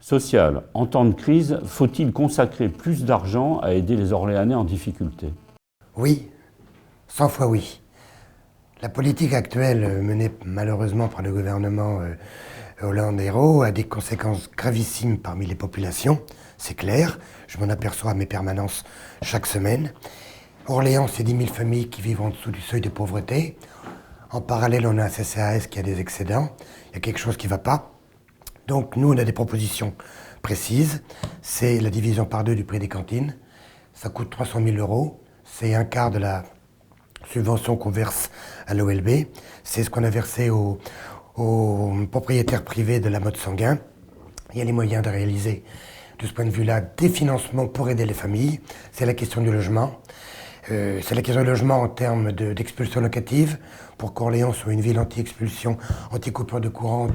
Social. En temps de crise, faut-il consacrer plus d'argent à aider les Orléanais en difficulté? Oui, 100 fois oui. La politique actuelle menée malheureusement par le gouvernement Hollande-Hérault a des conséquences gravissimes parmi les populations, c'est clair. Je m'en aperçois à mes permanences chaque semaine. Orléans, c'est 10 000 familles qui vivent en dessous du seuil de pauvreté. En parallèle, on a un CCAS qui a des excédents. Il y a quelque chose qui ne va pas. Donc nous, on a des propositions précises. C'est la division par deux du prix des cantines. Ça coûte 300 000 €. C'est un quart de la subvention qu'on verse à l'OLB. C'est ce qu'on a versé aux propriétaires privés de la mode sanguin. Il y a les moyens de réaliser, de ce point de vue-là, des financements pour aider les familles. C'est la question du logement. C'est la question du logement en termes d'expulsion locative, pour qu'Orléans soit une ville anti-expulsion, anti-coupure de courant,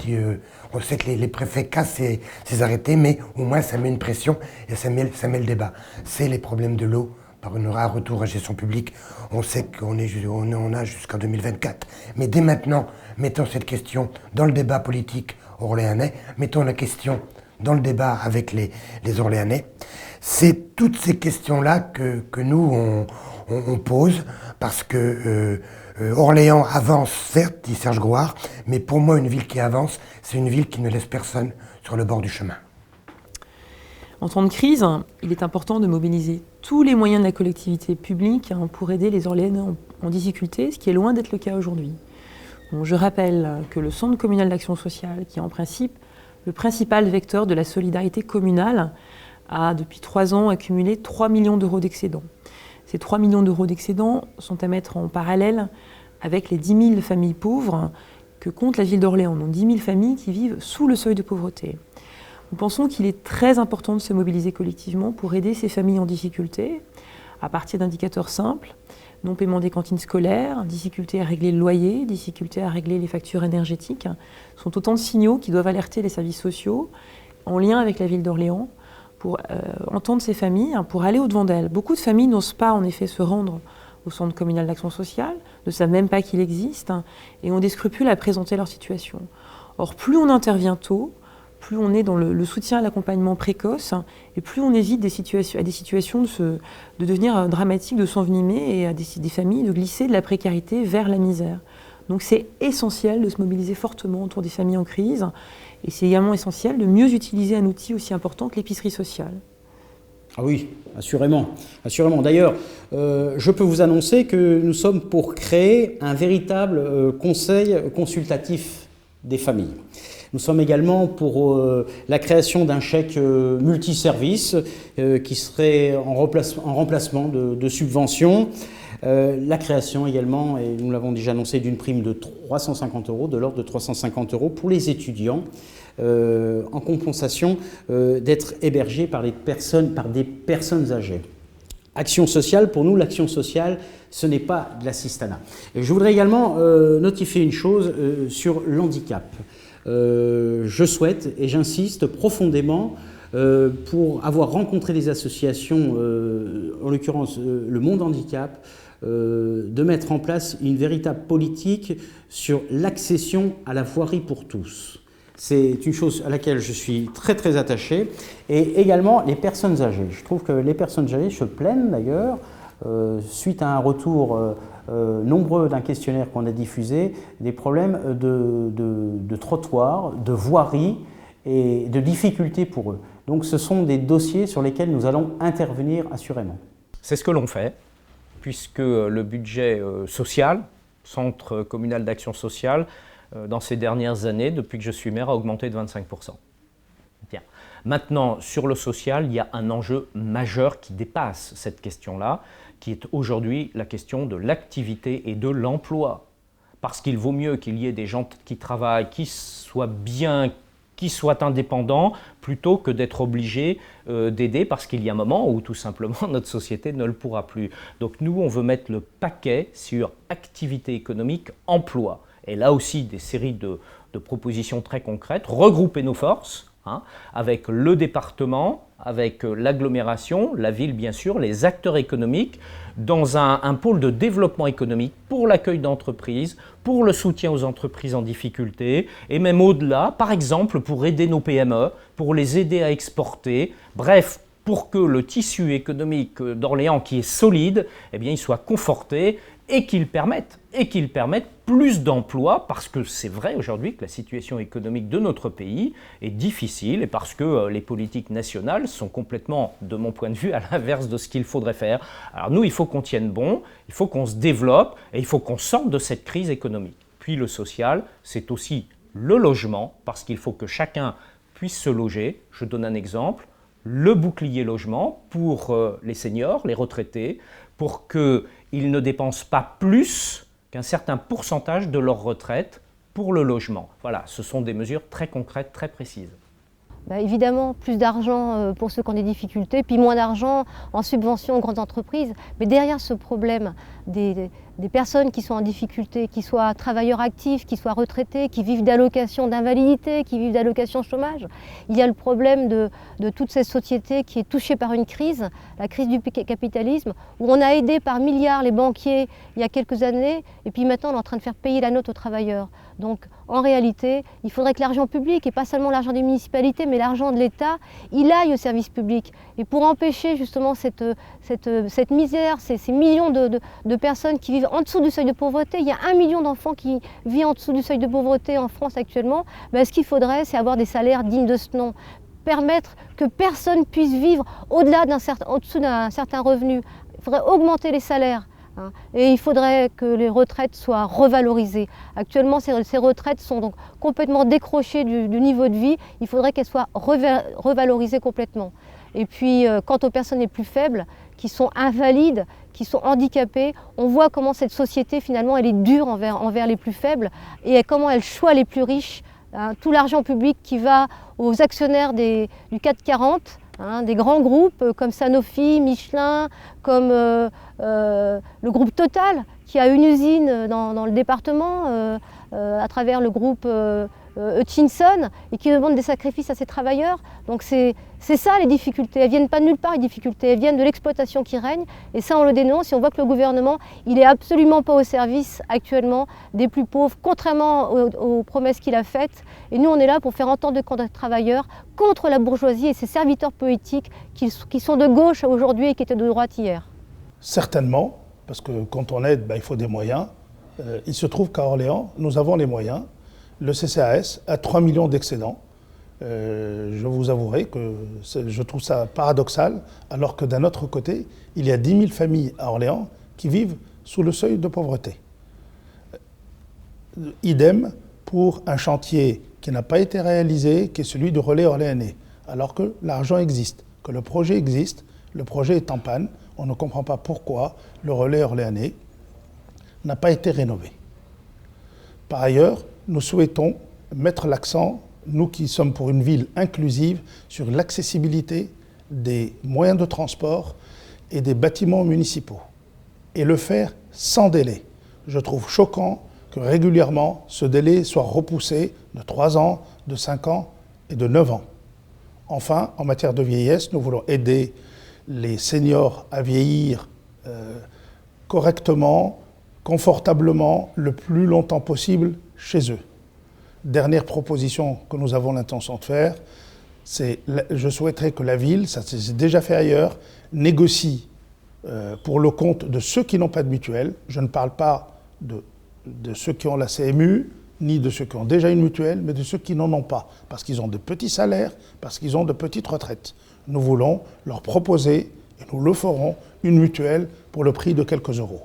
on sait que les préfets cassent ces arrêtés, mais au moins ça met une pression et ça met le débat. C'est les problèmes de l'eau, par un retour à gestion publique. On sait qu'on a jusqu'en 2024. Mais dès maintenant, mettons cette question dans le débat politique orléanais, mettons la question dans le débat avec les Orléanais. C'est toutes ces questions-là que nous, on pose, parce que Orléans avance, certes, dit Serge Grouard, mais pour moi, une ville qui avance, c'est une ville qui ne laisse personne sur le bord du chemin. En temps de crise, il est important de mobiliser tous les moyens de la collectivité publique pour aider les Orléanais en difficulté, ce qui est loin d'être le cas aujourd'hui. Bon, je rappelle que le Centre communal d'action sociale, qui est en principe le principal vecteur de la solidarité communale, a depuis 3 ans accumulé 3 millions d'euros d'excédents. Ces 3 millions d'euros d'excédents sont à mettre en parallèle avec les 10 000 familles pauvres que compte la ville d'Orléans, donc 10 000 familles qui vivent sous le seuil de pauvreté. Nous pensons qu'il est très important de se mobiliser collectivement pour aider ces familles en difficulté, à partir d'indicateurs simples, non-paiement des cantines scolaires, difficulté à régler le loyer, difficulté à régler les factures énergétiques, sont autant de signaux qui doivent alerter les services sociaux, en lien avec la ville d'Orléans, pour entendre ces familles, pour aller au-devant d'elles. Beaucoup de familles n'osent pas en effet se rendre au Centre communal d'action sociale, ne savent même pas qu'il existe, et ont des scrupules à présenter leur situation. Or, plus on intervient tôt, plus on est dans le soutien à l'accompagnement précoce, et plus on évite des situations de devenir dramatiques, de s'envenimer, et à des familles de glisser de la précarité vers la misère. Donc c'est essentiel de se mobiliser fortement autour des familles en crise, et c'est également essentiel de mieux utiliser un outil aussi important que l'épicerie sociale. Ah oui, assurément. D'ailleurs, je peux vous annoncer que nous sommes pour créer un véritable conseil consultatif des familles. Nous sommes également pour la création d'un chèque multiservice qui serait en remplacement de subventions. La création également, et nous l'avons déjà annoncé, d'une prime de 350 €, de l'ordre de 350 € pour les étudiants, en compensation d'être hébergés par des personnes âgées. Action sociale, pour nous, l'action sociale, ce n'est pas de l'assistanat. Et je voudrais également notifier une chose sur l'handicap. Je souhaite et j'insiste profondément pour avoir rencontré des associations, en l'occurrence le Monde Handicap, de mettre en place une véritable politique sur l'accession à la voirie pour tous. C'est une chose à laquelle je suis très très attaché. Et également les personnes âgées. Je trouve que les personnes âgées se plaignent d'ailleurs, suite à un retour nombreux d'un questionnaire qu'on a diffusé, des problèmes de trottoirs, de voirie et de difficultés pour eux. Donc ce sont des dossiers sur lesquels nous allons intervenir assurément. C'est ce que l'on fait, puisque le budget social, Centre communal d'action sociale, dans ces dernières années, depuis que je suis maire, a augmenté de 25%. Bien. Maintenant, sur le social, il y a un enjeu majeur qui dépasse cette question-là, qui est aujourd'hui la question de l'activité et de l'emploi. Parce qu'il vaut mieux qu'il y ait des gens qui travaillent, qui soient bien, qui soient indépendants, plutôt que d'être obligés d'aider, parce qu'il y a un moment où tout simplement notre société ne le pourra plus. Donc nous, on veut mettre le paquet sur activité économique, emploi. Et là aussi, des séries de propositions très concrètes, regrouper nos forces, avec le département, avec l'agglomération, la ville bien sûr, les acteurs économiques, dans un pôle de développement économique pour l'accueil d'entreprises, pour le soutien aux entreprises en difficulté, et même au-delà, par exemple pour aider nos PME, pour les aider à exporter, bref, pour que le tissu économique d'Orléans qui est solide, eh bien, il soit conforté et qu'il permette plus d'emplois, parce que c'est vrai aujourd'hui que la situation économique de notre pays est difficile et parce que les politiques nationales sont complètement, de mon point de vue, à l'inverse de ce qu'il faudrait faire. Alors nous, il faut qu'on tienne bon, il faut qu'on se développe et il faut qu'on sorte de cette crise économique. Puis le social, c'est aussi le logement, parce qu'il faut que chacun puisse se loger. Je donne un exemple, le bouclier logement pour les seniors, les retraités, pour qu'ils ne dépensent pas plus qu'un certain pourcentage de leur retraite pour le logement. Voilà, ce sont des mesures très concrètes, très précises. Évidemment, plus d'argent pour ceux qui ont des difficultés, puis moins d'argent en subvention aux grandes entreprises. Mais derrière ce problème des personnes qui sont en difficulté, qui soient travailleurs actifs, qui soient retraités, qui vivent d'allocations d'invalidité, qui vivent d'allocations chômage, il y a le problème de toute cette société qui est touchée par une crise, la crise du capitalisme, où on a aidé par milliards les banquiers il y a quelques années, et puis maintenant on est en train de faire payer la note aux travailleurs. Donc en réalité, il faudrait que l'argent public, et pas seulement l'argent des municipalités, mais l'argent de l'État, il aille au service public. Et pour empêcher justement cette misère, ces millions de personnes qui vivent en dessous du seuil de pauvreté, il y a 1 million d'enfants qui vivent en dessous du seuil de pauvreté en France actuellement, ce qu'il faudrait, c'est avoir des salaires dignes de ce nom. Permettre que personne puisse vivre au-dessous d'un certain revenu. Il faudrait augmenter les salaires. Et il faudrait que les retraites soient revalorisées. Actuellement, ces retraites sont donc complètement décrochées du niveau de vie. Il faudrait qu'elles soient revalorisées complètement. Et puis, quant aux personnes les plus faibles, qui sont invalides, qui sont handicapées, on voit comment cette société, finalement, elle est dure envers les plus faibles et comment elle choisit les plus riches. Tout l'argent public qui va aux actionnaires du CAC 40, des grands groupes comme Sanofi, Michelin, comme le groupe Total, qui a une usine dans le département, à travers le groupe Hutchinson, et qui demande des sacrifices à ses travailleurs. Donc c'est ça les difficultés. Elles ne viennent pas de nulle part, les difficultés. Elles viennent de l'exploitation qui règne. Et ça, on le dénonce. Et on voit que le gouvernement, il n'est absolument pas au service actuellement des plus pauvres, contrairement aux promesses qu'il a faites. Et nous, on est là pour faire entendre le camp des travailleurs contre la bourgeoisie et ses serviteurs politiques qui sont de gauche aujourd'hui et qui étaient de droite hier. Certainement, parce que quand on aide, il faut des moyens. Il se trouve qu'à Orléans, nous avons les moyens. Le CCAS a 3 millions d'excédents. Je vous avouerai que je trouve ça paradoxal, alors que d'un autre côté, il y a 10 000 familles à Orléans qui vivent sous le seuil de pauvreté. Idem pour un chantier qui n'a pas été réalisé, qui est celui du relais orléanais, alors que l'argent existe, que le projet existe, le projet est en panne, on ne comprend pas pourquoi le relais orléanais n'a pas été rénové. Par ailleurs, nous souhaitons mettre l'accent, nous qui sommes pour une ville inclusive, sur l'accessibilité des moyens de transport et des bâtiments municipaux. Et le faire sans délai. Je trouve choquant que régulièrement ce délai soit repoussé de 3 ans, de 5 ans et de 9 ans. Enfin, en matière de vieillesse, nous voulons aider les seniors à vieillir correctement, confortablement, le plus longtemps possible chez eux. Dernière proposition que nous avons l'intention de faire, c'est je souhaiterais que la ville, ça s'est déjà fait ailleurs, négocie pour le compte de ceux qui n'ont pas de mutuelle. Je ne parle pas de ceux qui ont la CMU, ni de ceux qui ont déjà une mutuelle, mais de ceux qui n'en ont pas, parce qu'ils ont de petits salaires, parce qu'ils ont de petites retraites. Nous voulons leur proposer, et nous le ferons, une mutuelle pour le prix de quelques euros.